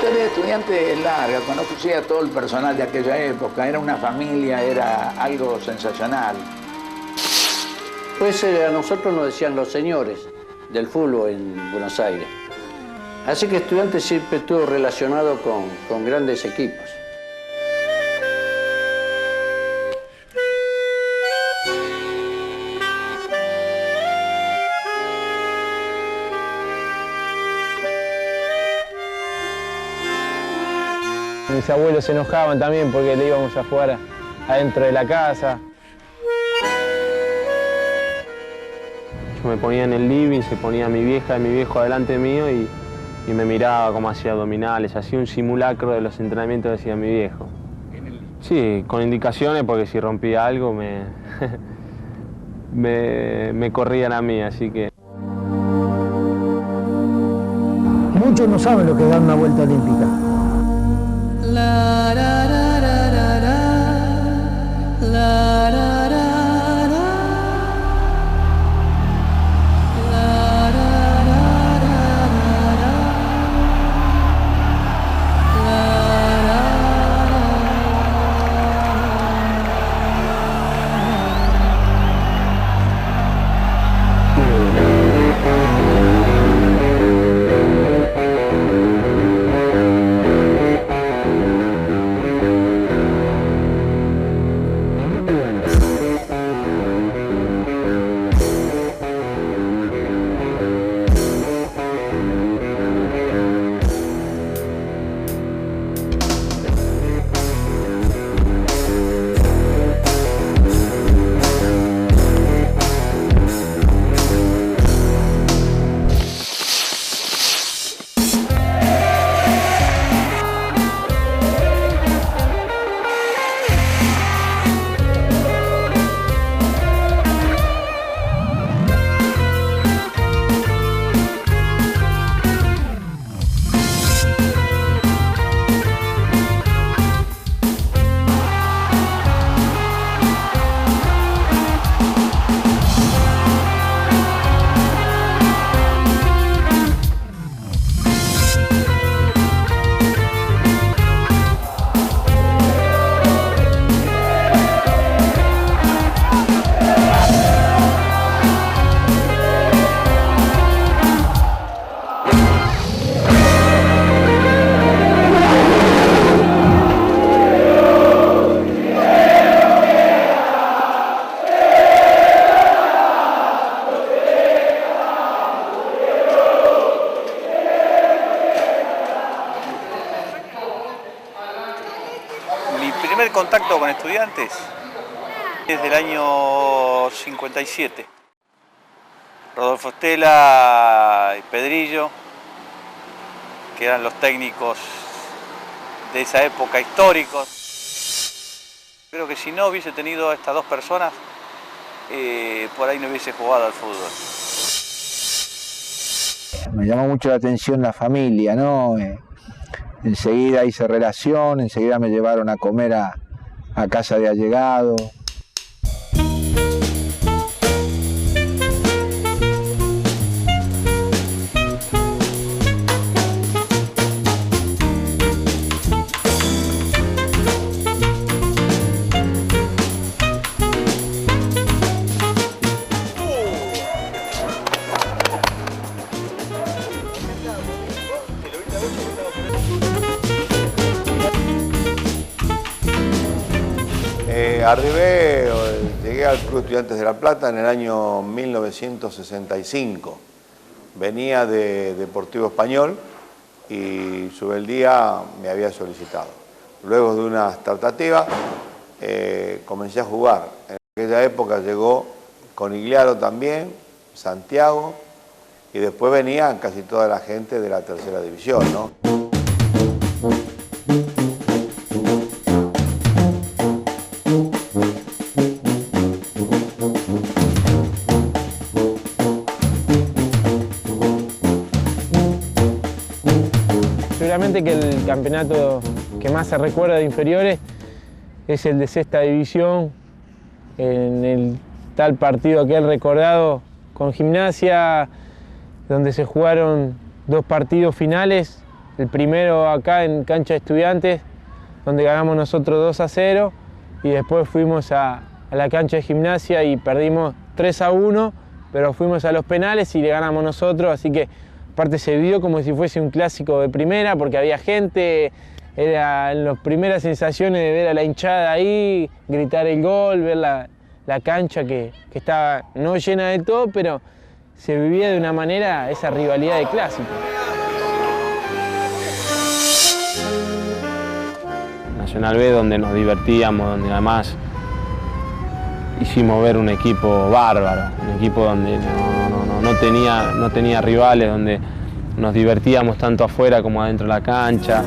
historia de estudiante es larga, conocí a todo el personal de aquella época, era una familia, era algo sensacional. Pues a nosotros nos decían los señores del fútbol en Buenos Aires. Así que Estudiantes siempre estuvo relacionado con grandes equipos. Mis abuelos se enojaban también porque le íbamos a jugar adentro de la casa. Yo me ponía en el living, se ponía mi vieja y mi viejo delante mío y me miraba cómo hacía abdominales, hacía un simulacro de los entrenamientos que hacía mi viejo. Sí, con indicaciones porque si rompía algo me corrían a mí, así que... Muchos no saben lo que es dar una vuelta olímpica. Contacto con Estudiantes desde el año 57. Rodolfo Estela y Pedrillo, que eran los técnicos de esa época, históricos. Creo que si no hubiese tenido a estas dos personas, por ahí no hubiese jugado al fútbol. Me llamó mucho la atención la familia, ¿no? Enseguida hice relación, enseguida me llevaron a comer a casa de allegados. Arribé, llegué al Club Estudiantes de La Plata en el año 1965. Venía de Deportivo Español y Subeldía me había solicitado. Luego de unas tratativas comencé a jugar. En aquella época llegó Conigliaro también, Santiago, y después venía casi toda la gente de la tercera división, ¿no? Seguramente que el campeonato que más se recuerda de inferiores es el de sexta división, en el tal partido aquel recordado con Gimnasia, donde se jugaron dos partidos finales El primero acá en cancha de Estudiantes, donde ganamos nosotros 2-0, y después fuimos a la cancha de Gimnasia y perdimos 3-1, pero fuimos a los penales y le ganamos nosotros, así que aparte se vivió como si fuese un clásico de primera, porque había gente, era las primeras sensaciones de ver a la hinchada ahí, gritar el gol, ver la cancha que estaba no llena de todo, pero se vivía de una manera esa rivalidad de clásico. Nacional B, donde nos divertíamos, donde además hicimos ver un equipo bárbaro, un equipo donde no tenía rivales, donde nos divertíamos tanto afuera como adentro de la cancha.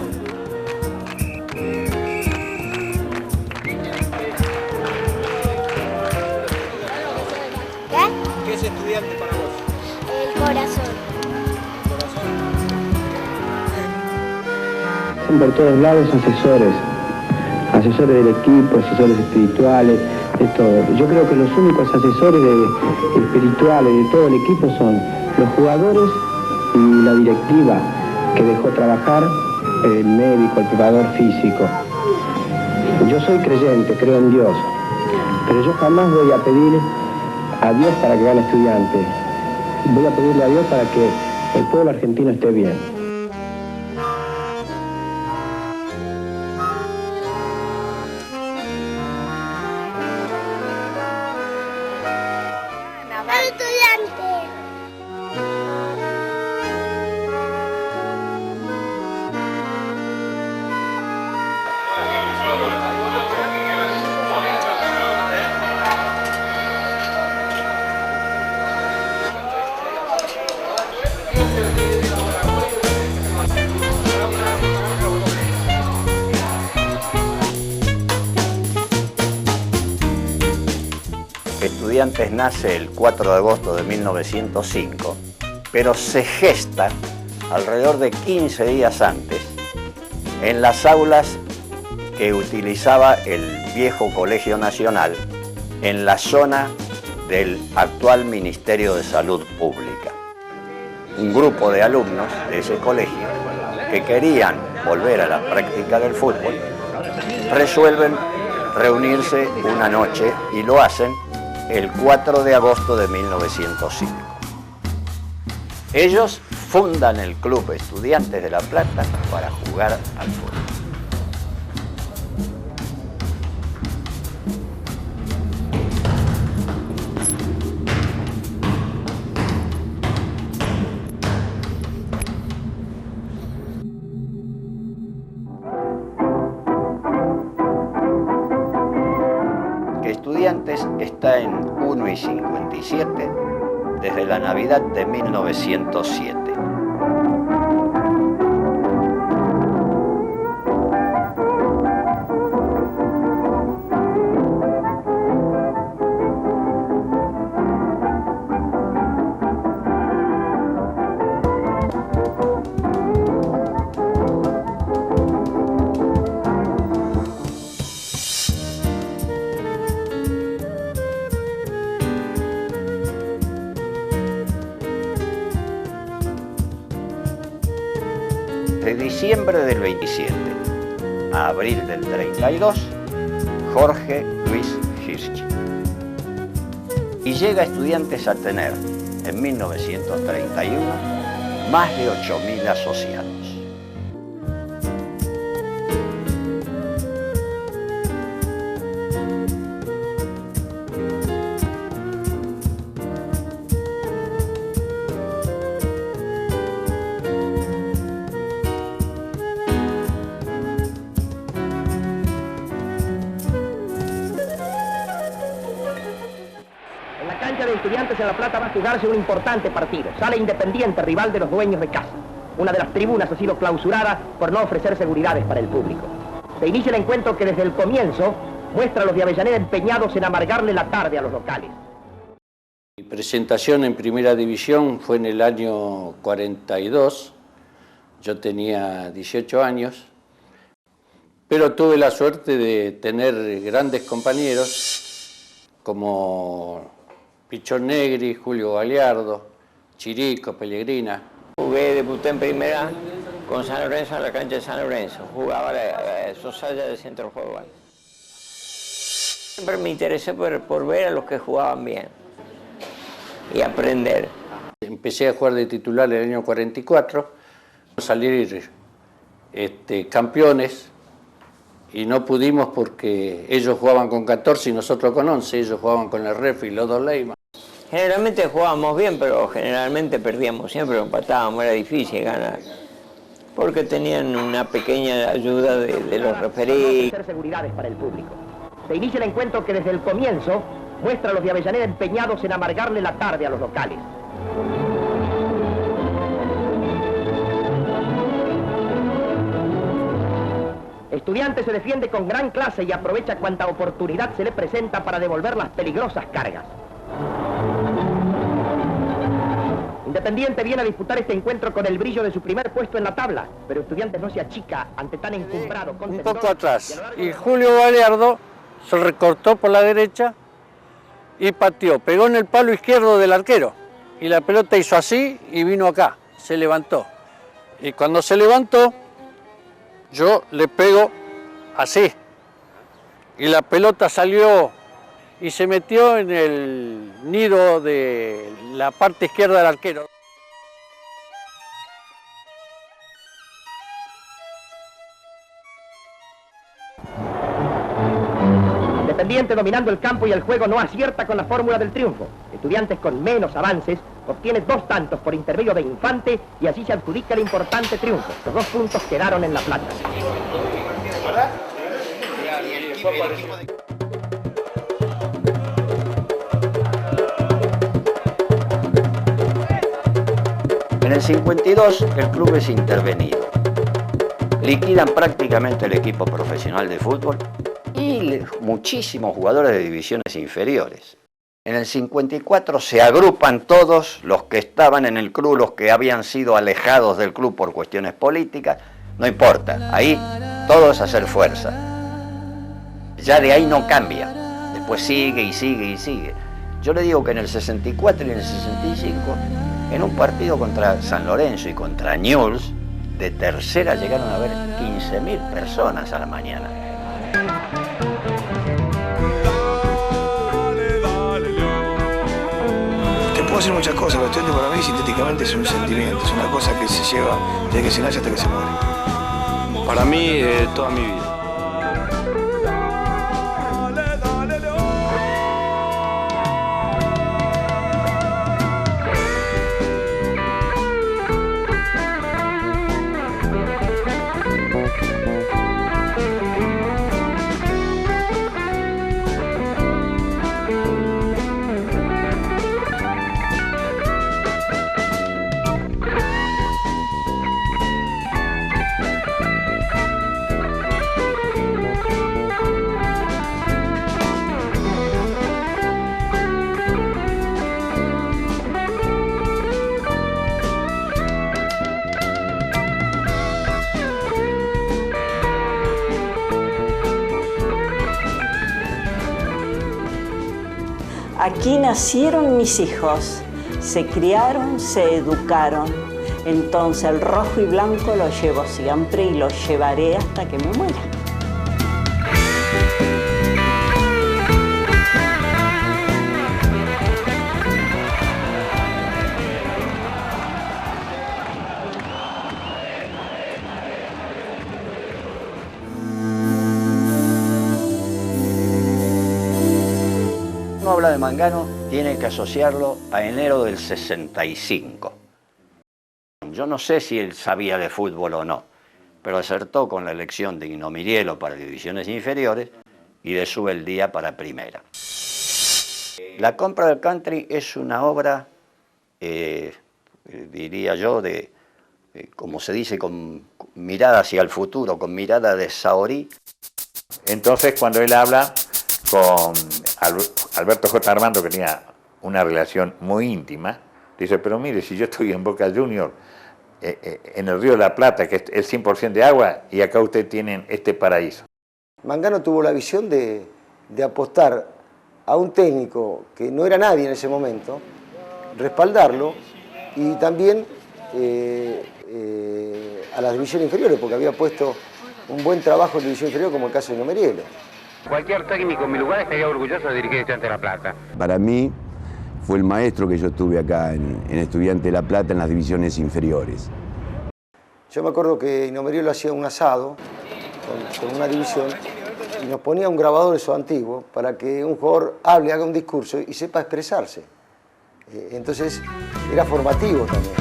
¿Qué es Estudiante para vos? El corazón. Son por todos lados asesores del equipo, asesores espirituales, de todo. Yo creo que los únicos asesores espirituales de todo el equipo son los jugadores y la directiva que dejó trabajar, el médico, el preparador físico. Yo soy creyente, creo en Dios, pero yo jamás voy a pedir a Dios para que gane Estudiante. Voy a pedirle a Dios para que el pueblo argentino esté bien. Estudiantes nace el 4 de agosto de 1905, pero se gesta alrededor de 15 días antes en las aulas que utilizaba el viejo Colegio Nacional en la zona del actual Ministerio de Salud Pública. Un grupo de alumnos de ese colegio que querían volver a la práctica del fútbol resuelven reunirse una noche y lo hacen el 4 de agosto de 1905. Ellos fundan el Club Estudiantes de La Plata para jugar al fútbol. Estudiantes está en 1,57 desde la Navidad de 1907. De diciembre del 27 a abril del 32, Jorge Luis Hirsch. Y llega a Estudiantes a tener, en 1931, más de 8.000 asociados. De Estudiantes en La Plata va a jugarse un importante partido. Sale Independiente, rival de los dueños de casa. Una de las tribunas ha sido clausurada por no ofrecer seguridades para el público. Se inicia el encuentro que desde el comienzo muestra a los de Avellaneda empeñados en amargarle la tarde a los locales. Mi presentación en Primera División fue en el año 42. Yo tenía 18 años, pero tuve la suerte de tener grandes compañeros como Pichón Negri, Julio Galeardo, Chirico, Pellegrina. Jugué, debuté en primera con San Lorenzo a la cancha de San Lorenzo. Jugaba Sosaya de centro juego. Siempre me interesé por ver a los que jugaban bien y aprender. Empecé a jugar de titular en el año 44, salir campeones, y no pudimos porque ellos jugaban con 14 y nosotros con 11, ellos jugaban con el Refi y los dos Leyman. Generalmente jugábamos bien, pero generalmente perdíamos siempre, empatábamos, era difícil ganar. Porque tenían una pequeña ayuda de los referees. Hacer seguridades para el público. Se inicia el encuentro que desde el comienzo muestra a los de Avellaneda empeñados en amargarle la tarde a los locales. Estudiantes se defiende con gran clase y aprovecha cuanta oportunidad se le presenta para devolver las peligrosas cargas. Independiente viene a disputar este encuentro con el brillo de su primer puesto en la tabla, pero Estudiantes no se achica ante tan encumbrado. Un poco atrás, y Julio Galeardo se recortó por la derecha y pateó, pegó en el palo izquierdo del arquero, y la pelota hizo así y vino acá, se levantó. Y cuando se levantó, yo le pego así, y la pelota salió y se metió en el nido de la parte izquierda del arquero. Independiente dominando el campo y el juego no acierta con la fórmula del triunfo. Estudiantes con menos avances obtiene 2 tantos por intermedio de Infante y así se adjudica el importante triunfo. Los 2 puntos quedaron en La Plata. En el 52 el club es intervenido. Liquidan prácticamente el equipo profesional de fútbol y muchísimos jugadores de divisiones inferiores. En el 54 se agrupan todos los que estaban en el club, los que habían sido alejados del club por cuestiones políticas, no importa, ahí todo es hacer fuerza. Ya de ahí no cambia, después sigue y sigue y sigue. Yo le digo que en el 64 y en el 65, en un partido contra San Lorenzo y contra Newell's, de tercera llegaron a haber 15.000 personas a la mañana. Puedo hacer muchas cosas, pero estudiante para mí sintéticamente es un sentimiento, es una cosa que se lleva desde que se nace hasta que se muere. Para mí, toda mi vida. Aquí nacieron mis hijos, se criaron, se educaron. Entonces el rojo y blanco lo llevo siempre y lo llevaré hasta que me muera. No habla de Mangano, tiene que asociarlo a enero del 65. Yo no sé si él sabía de fútbol o no, pero acertó con la elección de Hino Mirielo para divisiones inferiores y de Subeldía para primera. La compra del country es una obra, diría yo, como se dice, con mirada hacia el futuro, con mirada de Saorí. Entonces, cuando él habla con Alberto J. Armando, que tenía una relación muy íntima, dice, pero mire, si yo estoy en Boca Juniors, en el Río de la Plata, que es 100% de agua, y acá ustedes tienen este paraíso. Mangano tuvo la visión de apostar a un técnico que no era nadie en ese momento, respaldarlo y también a las divisiones inferiores, porque había puesto un buen trabajo en división inferior, como el caso de Nomerielo. Cualquier técnico en mi lugar estaría orgulloso de dirigir Estudiantes de La Plata. Para mí fue el maestro que yo tuve acá en Estudiantes de La Plata en las divisiones inferiores. Yo me acuerdo que Nomerielo hacía un asado con una división y nos ponía un grabador eso antiguo para que un jugador hable, haga un discurso y sepa expresarse. Entonces era formativo también.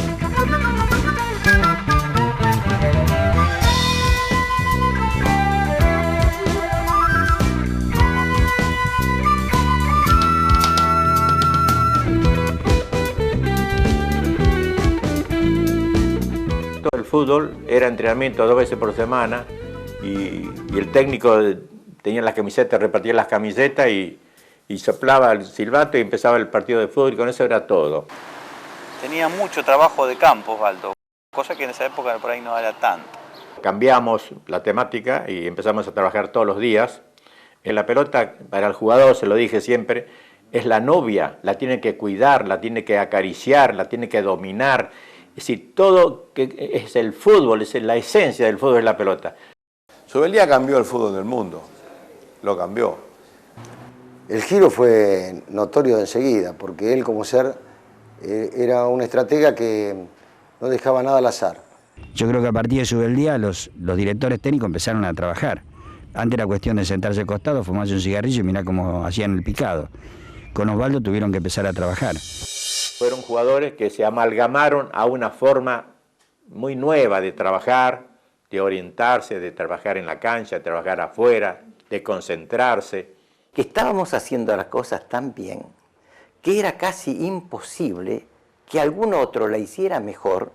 El fútbol era entrenamiento 2 veces por semana y el técnico tenía las camisetas, repartía las camisetas y soplaba el silbato y empezaba el partido de fútbol y con eso era todo. Tenía mucho trabajo de campo, Osvaldo, cosa que en esa época por ahí no era tanto. Cambiamos la temática y empezamos a trabajar todos los días. En la pelota, para el jugador, se lo dije siempre, es la novia, la tiene que cuidar, la tiene que acariciar, la tiene que dominar. Es decir, todo que es el fútbol, es la esencia del fútbol es la pelota. Subeldía cambió el fútbol del mundo, lo cambió. El giro fue notorio de enseguida, porque él como ser era un estratega que no dejaba nada al azar. Yo creo que a partir de Subeldía los directores técnicos empezaron a trabajar. Antes era cuestión de sentarse al costado, fumarse un cigarrillo y mirar cómo hacían el picado. Con Osvaldo tuvieron que empezar a trabajar. Fueron jugadores que se amalgamaron a una forma muy nueva de trabajar, de orientarse, de trabajar en la cancha, de trabajar afuera, de concentrarse. Que estábamos haciendo las cosas tan bien que era casi imposible que algún otro la hiciera mejor,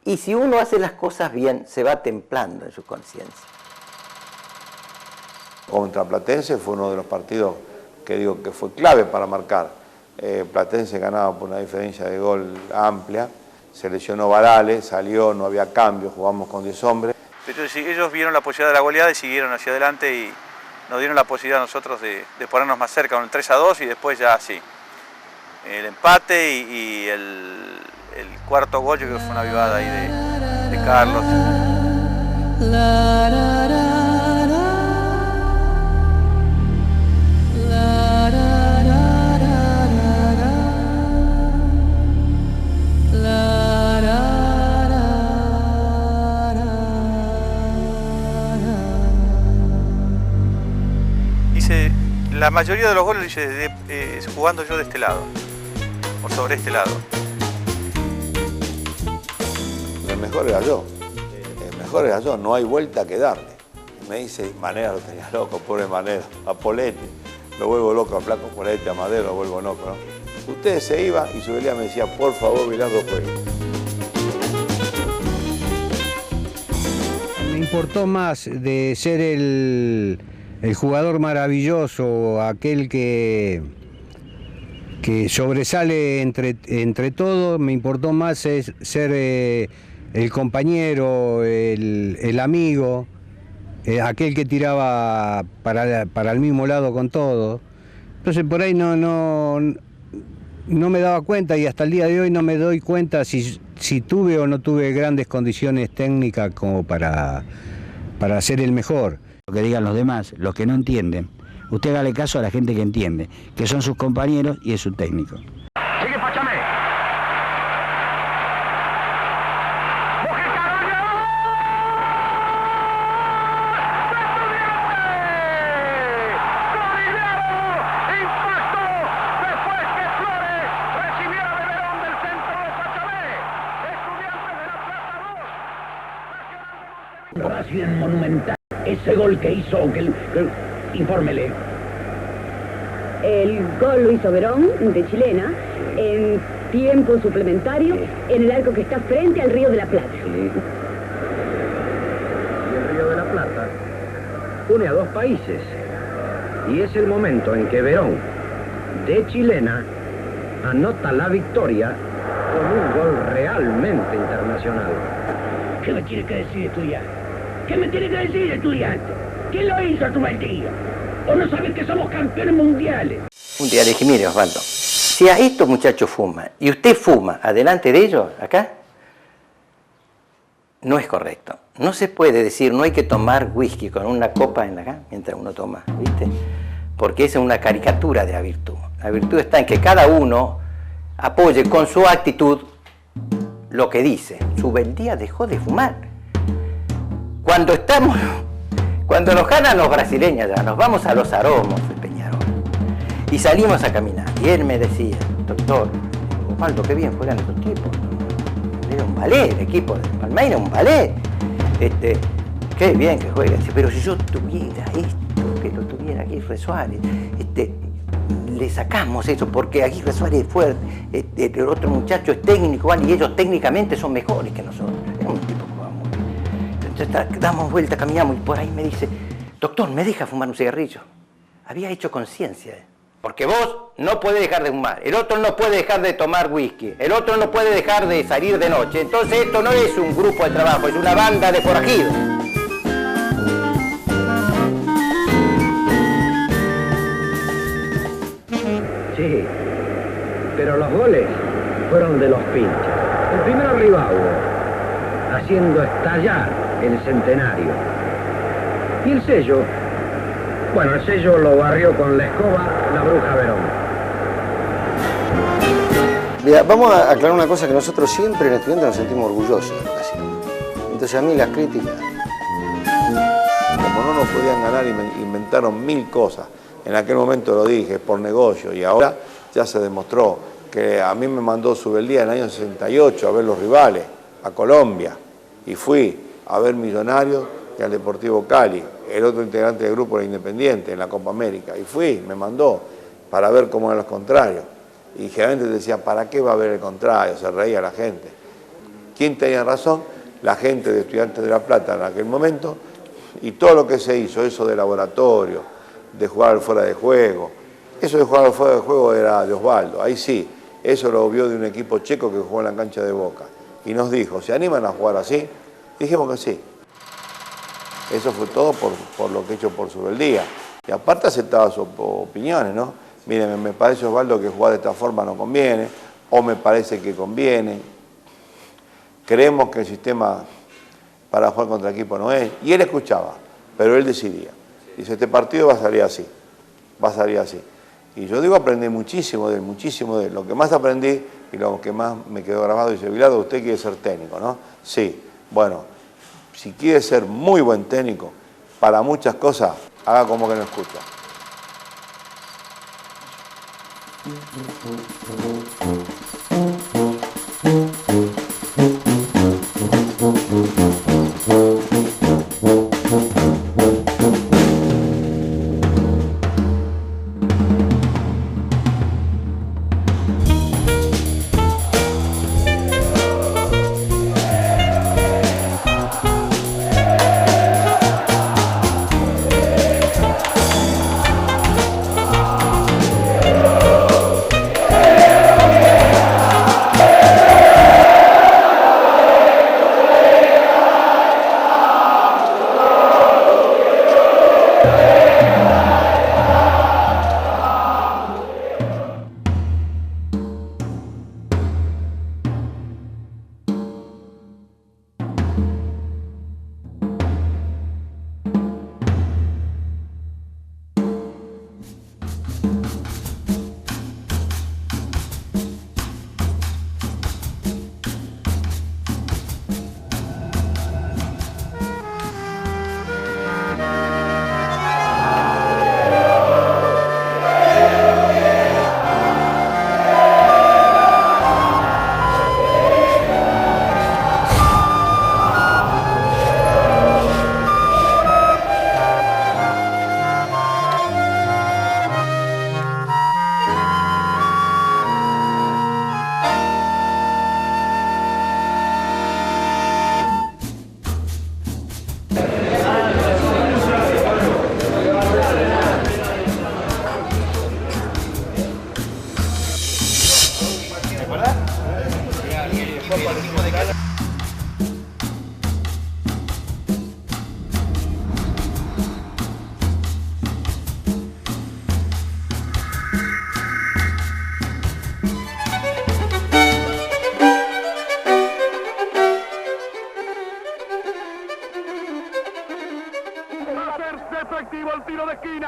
y si uno hace las cosas bien se va templando en su conciencia. Contra Platense fue uno de los partidos que digo que fue clave para marcar. Platense ganaba por una diferencia de gol amplia, se lesionó Varales, salió, no había cambio, jugamos con 10 hombres. Entonces ellos vieron la posibilidad de la goleada y siguieron hacia adelante y nos dieron la posibilidad a nosotros de ponernos más cerca con el 3-2 y después ya así. El empate y el cuarto gol, yo creo que fue una avivada ahí de Carlos. La mayoría de los goles lo hice jugando yo de este lado, o sobre este lado. El mejor era yo, no hay vuelta que darle. Me dice, Manera lo tenía loco, pobre Manera, a Poletti, lo vuelvo loco, a Flaco Poletti, a Madero lo vuelvo loco, ¿no? Ustedes se iban y Subeldía me decía, por favor, Bilardo, juegue. Me importó más de ser el jugador maravilloso, aquel que sobresale entre todos, me importó más ser el compañero, el amigo, aquel que tiraba para el mismo lado con todo. Entonces por ahí no me daba cuenta, y hasta el día de hoy no me doy cuenta si tuve o no tuve grandes condiciones técnicas como para ser el mejor. Lo que digan los demás, los que no entienden, usted hágale caso a la gente que entiende, que son sus compañeros y es su técnico. Sigue Pachamé. Ovación monumental. Ese gol que hizo, infórmele. El gol lo hizo Verón, de Chilena, en tiempo suplementario, en el arco que está frente al Río de la Plata. Y el Río de la Plata une a dos países. Y es el momento en que Verón, de Chilena, anota la victoria con un gol realmente internacional. ¿Qué me tiene que decir, estudiante? ¿Qué me tiene que decir, estudiante? ¿Quién lo hizo, tu maldito? ¿O no sabes que somos campeones mundiales? Un día le dije, mire, Osvaldo, si a estos muchachos fuman y usted fuma adelante de ellos, acá, no es correcto. No se puede decir, no hay que tomar whisky con una copa en la cara mientras uno toma, ¿viste? Porque esa es una caricatura de la virtud. La virtud está en que cada uno apoye con su actitud lo que dice. Subeldía dejó de fumar. Cuando nos ganan los brasileños ya, nos vamos a los Aromos de Peñarol y salimos a caminar. Y él me decía, doctor, Osvaldo, qué bien juegan esos tipos. Era un ballet, el equipo de Palmeiras, un ballet. Qué bien que juegan. Pero si yo tuviera esto, que lo tuviera Aguirre Suárez, le sacamos eso, porque Aguirre Suárez es fuerte, el otro muchacho es técnico, ¿vale? Y ellos técnicamente son mejores que nosotros. Era un tipo que jugaba muy bien. Entonces damos vuelta, caminamos y por ahí me dice, doctor, ¿me deja fumar un cigarrillo? Había hecho conciencia. Porque vos no podés dejar de fumar, el otro no puede dejar de tomar whisky, el otro no puede dejar de salir de noche. Entonces esto no es un grupo de trabajo, es una banda de forajidos. Sí, pero los goles fueron de los pinches. El primero Ribaudo, haciendo estallar el centenario. Y el sello, bueno, el sello lo barrió con la escoba la Bruja Verón. Mira, vamos a aclarar una cosa, que nosotros siempre en Estudiantes nos sentimos orgullosos de lo que hacemos. Entonces a mí las críticas... Como no nos podían ganar, inventaron 1000 cosas. En aquel momento lo dije, por negocio, y ahora ya se demostró que a mí me mandó Subeldía en el año 68 a ver los rivales, a Colombia, y fui a ver Millonarios y al Deportivo Cali, el otro integrante del grupo era Independiente, en la Copa América, y fui, me mandó para ver cómo eran los contrarios. Y generalmente decía, ¿para qué va a haber el contrario? Se reía la gente. ¿Quién tenía razón? La gente de Estudiantes de La Plata en aquel momento, y todo lo que se hizo, eso de laboratorio, de jugar fuera de juego. Eso de jugar fuera de juego era de Osvaldo, ahí sí, eso lo vio de un equipo checo que jugó en la cancha de Boca. Y nos dijo, ¿se animan a jugar así? Dijimos que sí. Eso fue todo por lo que he hecho por Subeldía. Y aparte aceptaba sus opiniones, ¿no? Miren, me parece, Osvaldo, que jugar de esta forma no conviene, o me parece que conviene. Creemos que el sistema para jugar contra equipo no es. Y él escuchaba, pero él decidía. Dice, este partido va a salir así, va a salir así. Y yo digo, aprendí muchísimo de él, muchísimo de él. Lo que más aprendí y lo que más me quedó grabado, dice, Bilardo, usted quiere ser técnico, ¿no? Sí, bueno, si quiere ser muy buen técnico, para muchas cosas, haga como que no escucha.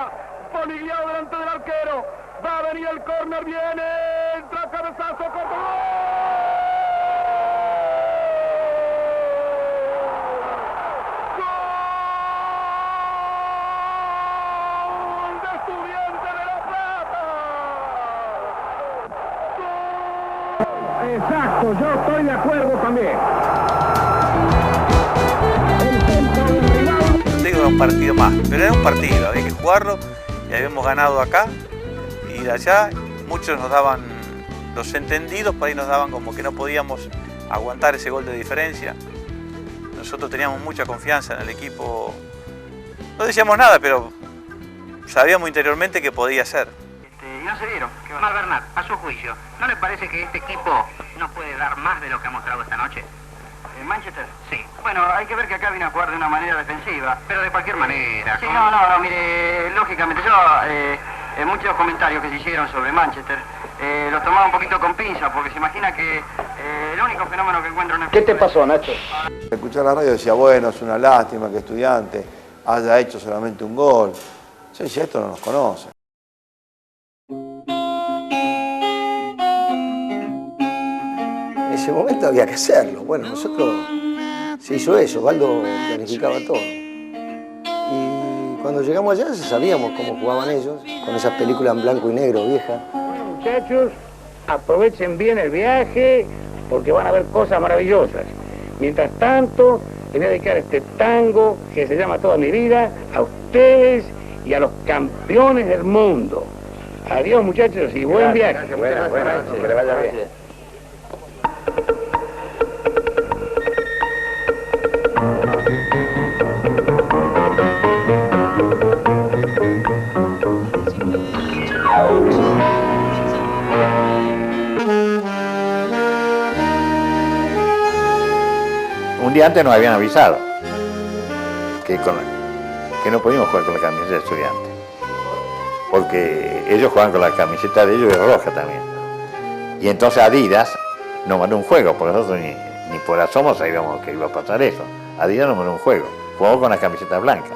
Peña. Bonigliao delante del arquero. Va a venir el córner, viene. Entra cabezazo, corto. ¡Gol de Estudiantes de La Plata! Exacto, yo estoy de acuerdo también. Digo, era un partido más, pero era un partido, había que jugarlo y habíamos ganado acá y de allá. Muchos nos daban, los entendidos por ahí nos daban como que no podíamos aguantar ese gol de diferencia. Nosotros teníamos mucha confianza en el equipo, no decíamos nada, pero sabíamos interiormente que podía ser. Y no se dieron. Mar Bernat, a su juicio, ¿no le parece que este equipo no puede dar más de lo que ha mostrado esta noche? ¿En Manchester? Sí. Bueno, hay que ver que acá viene a jugar de una manera defensiva. Pero de cualquier manera. Sí, no, mire, lógicamente yo, muchos comentarios que se hicieron sobre Manchester, los tomaba un poquito con pinza, porque se imagina que el único fenómeno que encuentro en el... ¿Qué te pasó, Nacho? Escuchar la radio decía, bueno, es una lástima que Estudiantes haya hecho solamente un gol. Yo decía, esto no nos conoce. En ese momento había que hacerlo. Bueno, nosotros se hizo eso, Osvaldo planificaba todo. Y cuando llegamos allá sabíamos cómo jugaban ellos, con esas películas en blanco y negro viejas. Bueno, muchachos, aprovechen bien el viaje porque van a ver cosas maravillosas. Mientras tanto, les voy a dedicar este tango que se llama Toda mi vida a ustedes y a los campeones del mundo. Adiós, muchachos, y buen viaje. Buenas noches, que le vaya bien. Un día antes nos habían avisado que no podíamos jugar con la camiseta de Estudiantes, porque ellos juegan con la camiseta de ellos y roja también. Y entonces Adidas nos mandó un juego, porque nosotros ni por asomo sabíamos que iba a pasar eso. Adidas nos mandó un juego, jugamos con la camiseta blanca.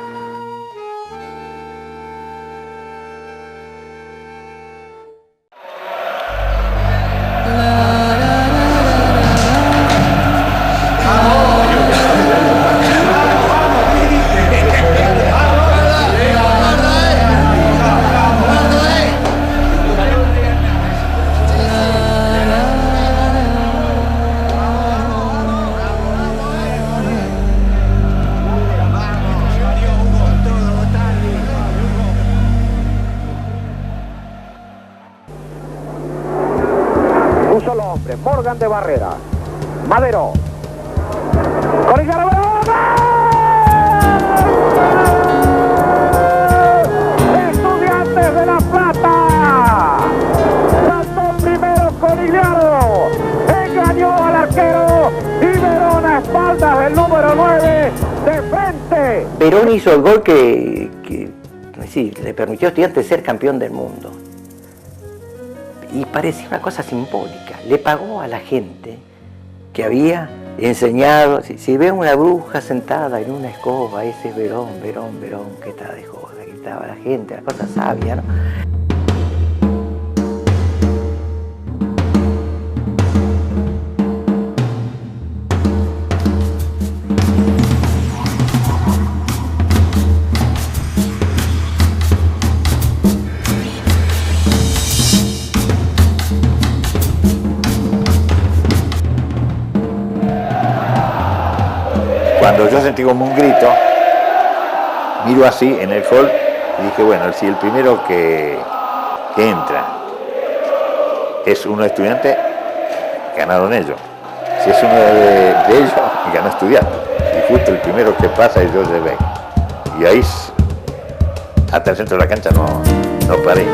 Morgan de barrera. Madero. Corigaro. Estudiantes de La Plata. Saltó primero Corigliano. Engañó al arquero. Y Verón a espaldas del número 9 de frente. Verón hizo el gol que le permitió a Estudiantes ser campeón del mundo. Y parecía una cosa simbólica. Le pagó a la gente que había enseñado. Si ve una bruja sentada en una escoba, ese es Verón, que está de joda, gritaba la gente, la cosa sabia, ¿no? Cuando yo sentí como un grito, miro así en el hall y dije, bueno, si el primero que entra es uno de Estudiantes, ganaron ellos. Si es uno de ellos, ganó Estudiantes. Y justo el primero que pasa es George Beck. Y ahí, hasta el centro de la cancha no paré.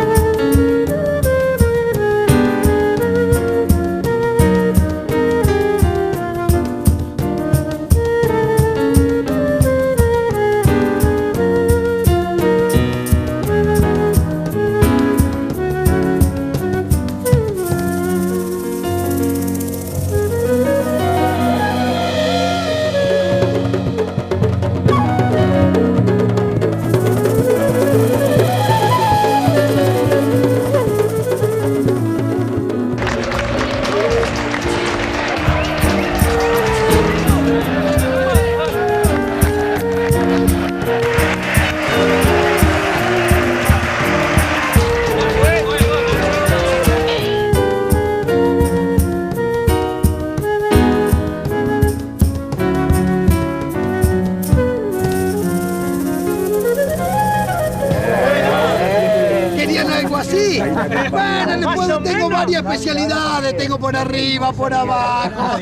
varias especialidades tengo por arriba, por abajo.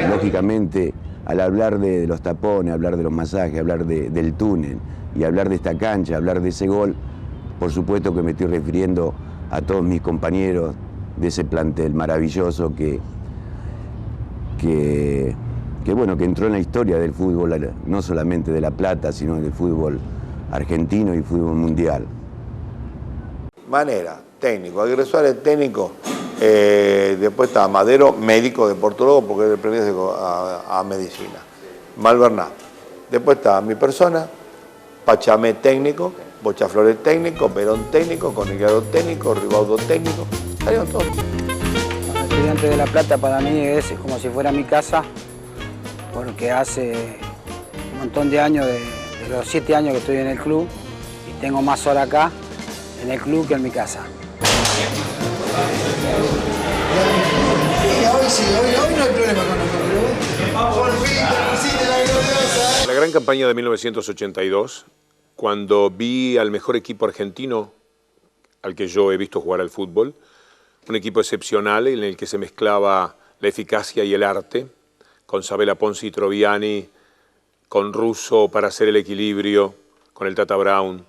Lógicamente, al hablar de los tapones, hablar de los masajes, hablar del túnel y hablar de esta cancha, hablar de ese gol, por supuesto que me estoy refiriendo a todos mis compañeros de ese plantel maravilloso que bueno, que entró en la historia del fútbol, no solamente de La Plata, sino del fútbol argentino y fútbol mundial. Manera, técnico, Aguirre Suárez, técnico, después estaba Madero, médico, deportólogo, porque él pertenece a medicina, Malvernat. Después estaba mi persona, Pachamé técnico, Bocha Flores técnico, Perón técnico, Corneliano técnico, Ribaudo técnico, salieron todos. Estudiantes de La Plata para mí es como si fuera mi casa, porque hace un montón de años, de los 7 años que estoy en el club, y tengo más horas acá en el club que en mi casa. Hoy no hay problema con nosotros. La gran campaña de 1982, cuando vi al mejor equipo argentino al que yo he visto jugar al fútbol, un equipo excepcional en el que se mezclaba la eficacia y el arte, con Sabela, Ponzi y Troviani, con Russo para hacer el equilibrio, con el Tata Brown.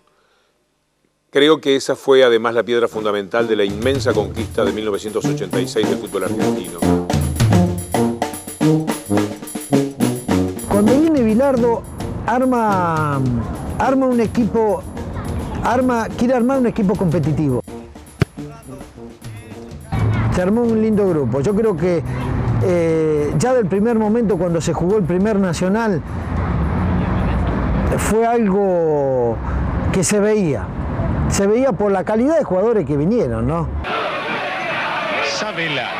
Creo que esa fue además la piedra fundamental de la inmensa conquista de 1986 del fútbol argentino. Cuando viene Bilardo, arma un equipo, quiere armar un equipo competitivo. Se armó un lindo grupo. Yo creo que ya del primer momento, cuando se jugó el primer Nacional, fue algo que se veía por la calidad de jugadores que vinieron, ¿no? Sabela.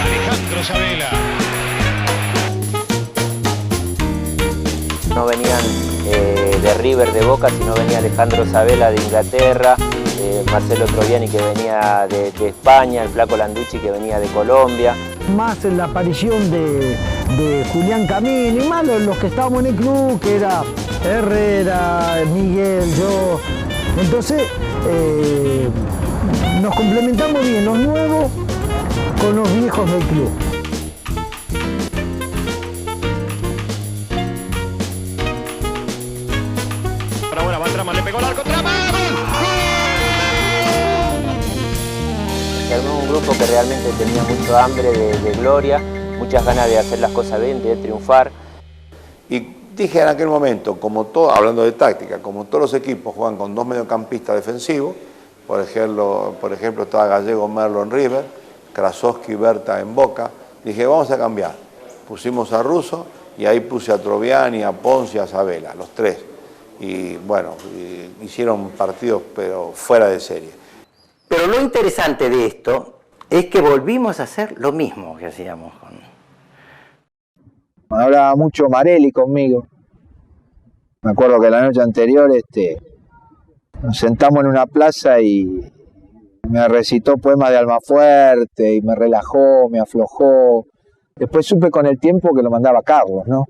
Alejandro Sabela. No venían de River, de Boca, sino venía Alejandro Sabela de Inglaterra, Marcelo Troviani que venía de España, el Flaco Landucci que venía de Colombia. Más la aparición de Julián Camino y más los que estábamos en el club, que era Herrera, Miguel, yo. Entonces nos complementamos bien los nuevos con los viejos del club. Para buena, Trama, le pegó el arco, Trama. Se armó un grupo que realmente tenía mucho hambre de gloria, muchas ganas de hacer las cosas bien, de triunfar. Y dije en aquel momento, como todo, hablando de táctica, como todos los equipos juegan con 2 mediocampistas defensivos, por ejemplo estaba Gallego Merlo en River, Krasowski y Berta en Boca, dije vamos a cambiar. Pusimos a Russo y ahí puse a Troviani, a Ponzi y a Sabela, los 3. Y bueno, hicieron partidos pero fuera de serie. Pero lo interesante de esto es que volvimos a hacer lo mismo que hacíamos con... Hablaba mucho Marelli conmigo. Me acuerdo que la noche anterior nos sentamos en una plaza y me recitó poemas de Almafuerte y me relajó, me aflojó. Después supe con el tiempo que lo mandaba Carlos, ¿no?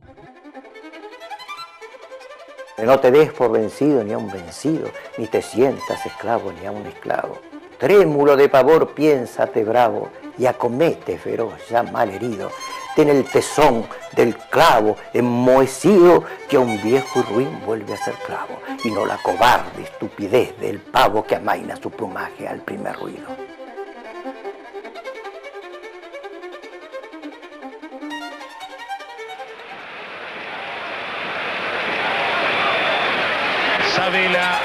No te des por vencido ni a un vencido, ni te sientas esclavo ni a un esclavo. Trémulo de pavor, piénsate bravo y acomete feroz, ya mal herido. Ten el tesón del clavo enmohecido que a un viejo y ruin vuelve a ser clavo, y no la cobarde estupidez del pavo que amaina su plumaje al primer ruido. Sabela.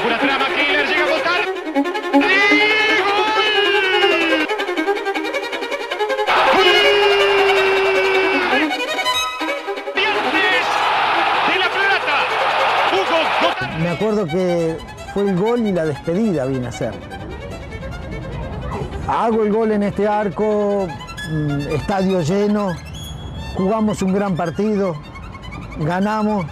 Una trama, Killer llega a buscar. De La Plata. Me acuerdo que fue el gol y la despedida vine a hacer. Hago el gol en este arco, estadio lleno, jugamos un gran partido, ganamos.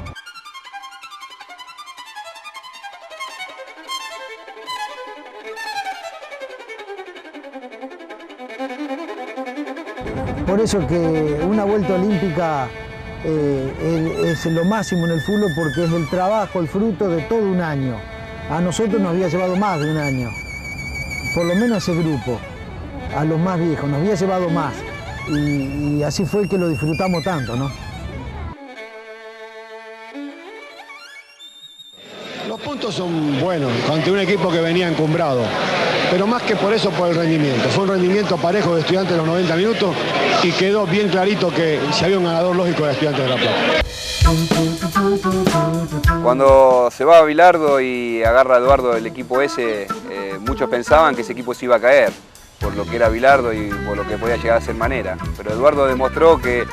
por eso que una vuelta olímpica es lo máximo en el fútbol, porque es el trabajo, el fruto de todo un año. A nosotros nos había llevado más de un año, por lo menos ese grupo, a los más viejos, nos había llevado más. Y así fue que lo disfrutamos tanto, ¿no? Los puntos son buenos ante un equipo que venía encumbrado, pero más que por eso, por el rendimiento. Fue un rendimiento parejo de Estudiantes los 90 minutos y quedó bien clarito que si había un ganador lógico de Estudiantes de La Plata. Cuando se va a Bilardo y agarra a Eduardo el equipo ese, muchos pensaban que ese equipo se iba a caer por lo que era Bilardo y por lo que podía llegar a ser Manera. Pero Eduardo demostró que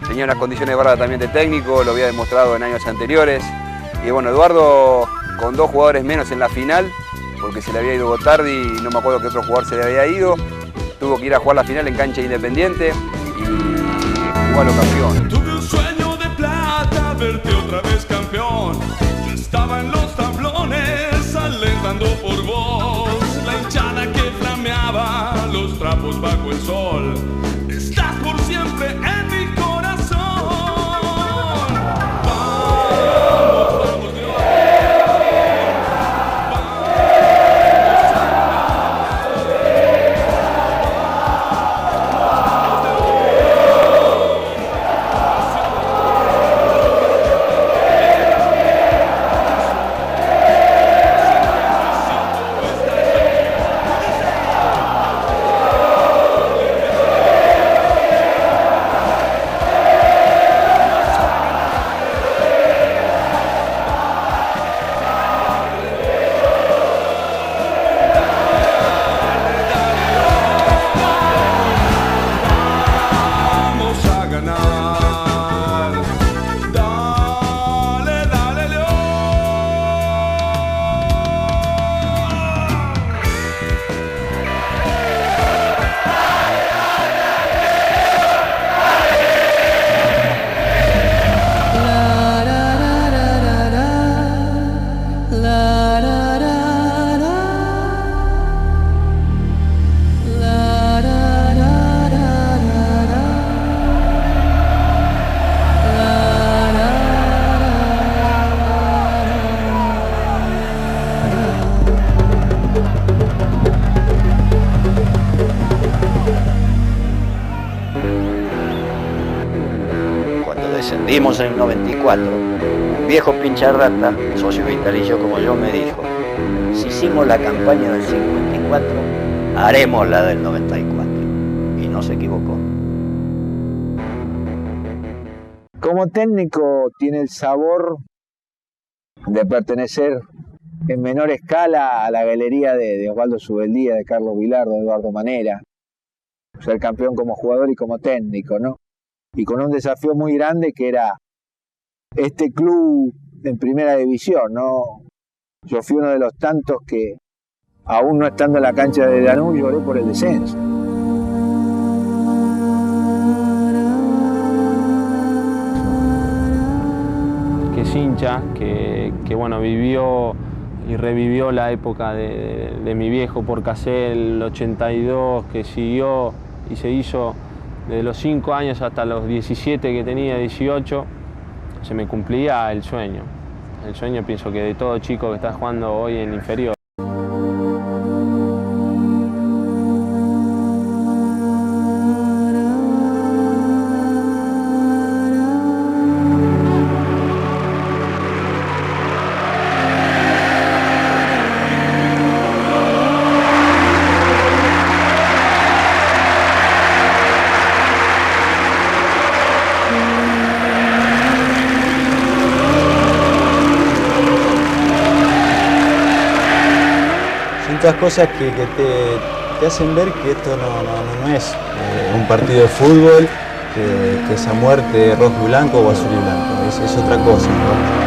tenía unas condiciones bárbaras también de técnico, lo había demostrado en años anteriores. Y bueno, Eduardo con 2 jugadores menos en la final, porque se le había ido Gotardi y no me acuerdo qué otro jugador se le había ido, tuvo que ir a jugar la final en cancha Independiente y jugó a los campeones. Tuve un sueño de plata, verte otra vez campeón. Yo estaba en los tablones, alentando por vos. La hinchada que flameaba, los trapos bajo el sol. Estás por siempre en mi corazón. Descendimos en el 94, un viejo pincharrata, socio vitalício como yo, me dijo: si hicimos la campaña del 54, haremos la del 94. Y no se equivocó. Como técnico tiene el sabor de pertenecer en menor escala a la galería de Osvaldo Subeldía, de Carlos Bilardo, de Eduardo Manera. Ser campeón como jugador y como técnico, ¿no? Y con un desafío muy grande que era este club en primera división, ¿no? Yo fui uno de los tantos que, aún no estando en la cancha de Lanús, lloré por el descenso. Que es hincha, que bueno, vivió y revivió la época de mi viejo por Casel, el 82, que siguió y se hizo desde los 5 años hasta los 17 que tenía, 18, se me cumplía el sueño. El sueño, pienso que de todo chico que está jugando hoy en inferior. Muchas cosas que te hacen ver que esto no es un partido de fútbol, que esa muerte rojo y blanco o azul y blanco, es otra cosa, ¿no?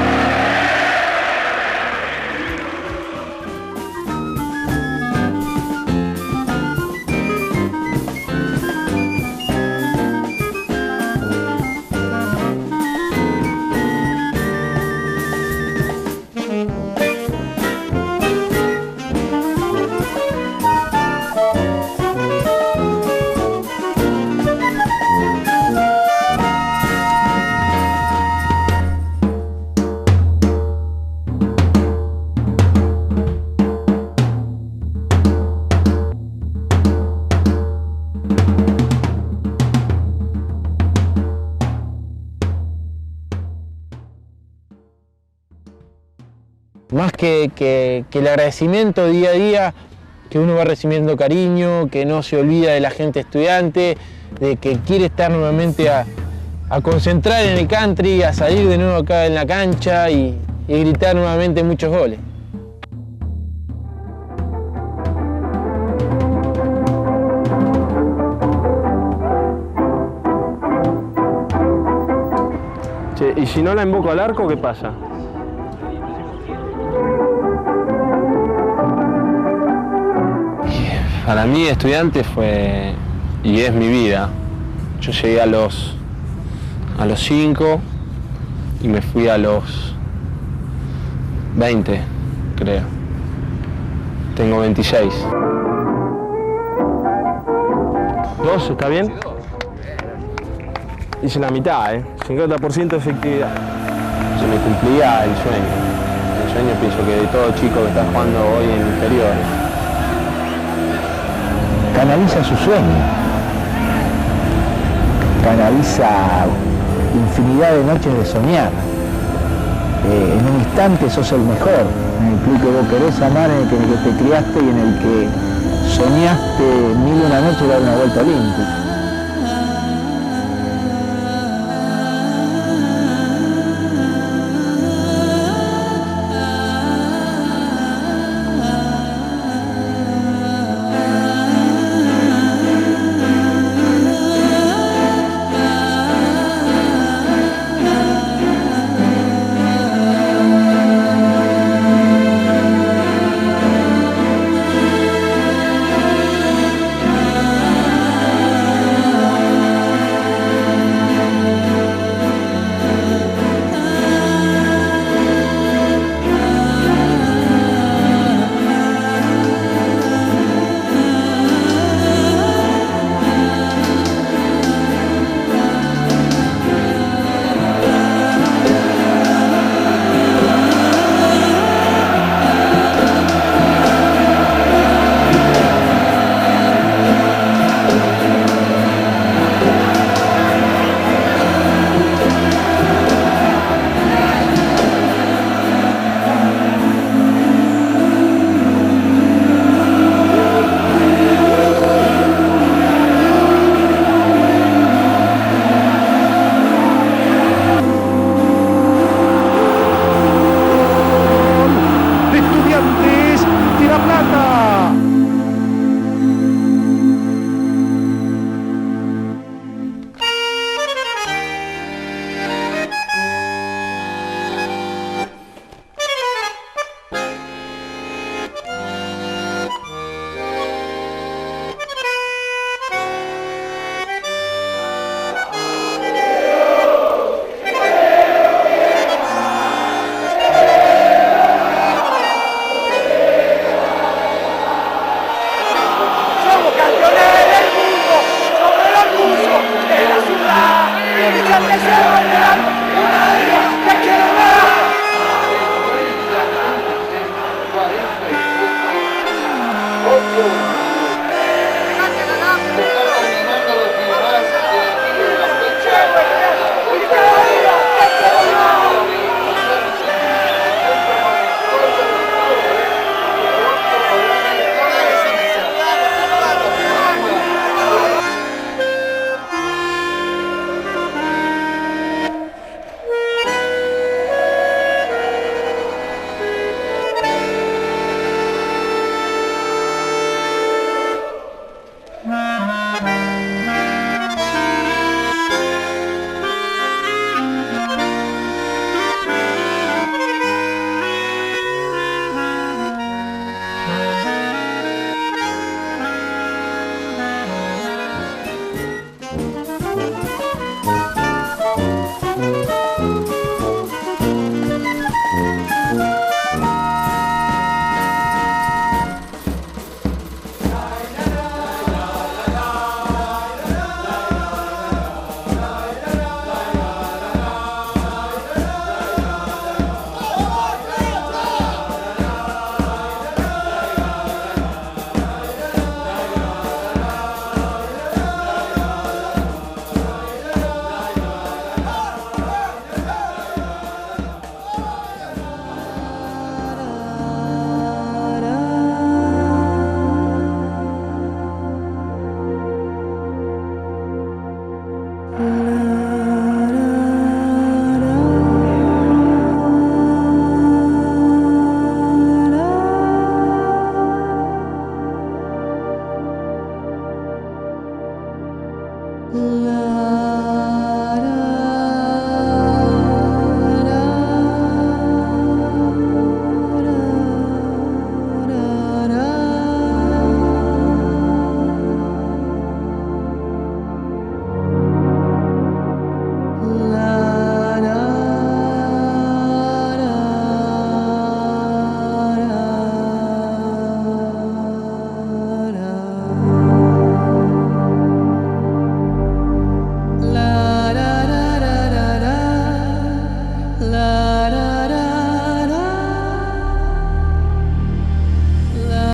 más que el agradecimiento día a día, que uno va recibiendo cariño, que no se olvida de la gente estudiante, de que quiere estar nuevamente a concentrar en el country, a salir de nuevo acá en la cancha y gritar nuevamente muchos goles. Che, ¿y si no la invoco al arco, qué pasa? Para mí, Estudiantes fue y es mi vida. Yo llegué a los 5 y me fui a los 20, creo. Tengo 26. ¿2 está bien? Hice la mitad, 50% de efectividad. Se me cumplía el sueño. El sueño pienso que de todo chico que está jugando hoy en inferiores. Canaliza su sueño, canaliza infinidad de noches de soñar. En un instante sos el mejor, en el club que vos querés amar, en el que te criaste y en el que soñaste 1001 noches de dar una vuelta olímpica.